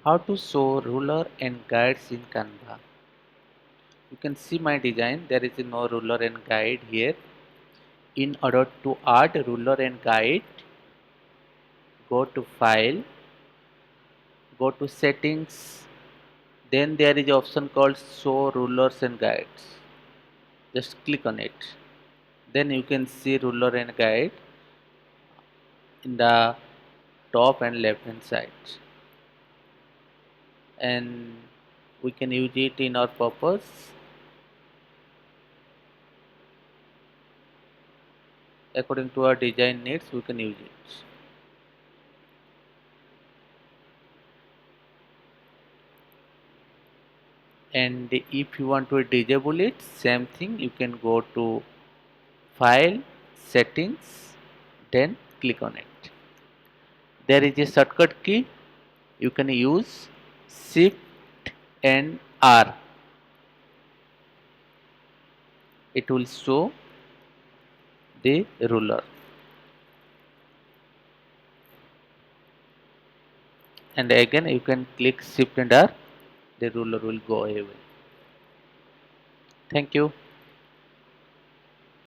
How to show ruler and guides in Canva. You can see my design. There is no ruler and guide here. In order to add ruler and guide, go to File, go to Settings. Then there is an option called Show Rulers and Guides. Just click on it. Then you can see ruler and guide in the top and left hand side, and we can use it in our purpose according to our design needs. We can use it. And if you want to disable it, same thing, you can go to File, Settings, then click on it. There is a shortcut key. You can use Shift and R. It will show the ruler, and again you can click Shift and R. The ruler will go away. Thank you.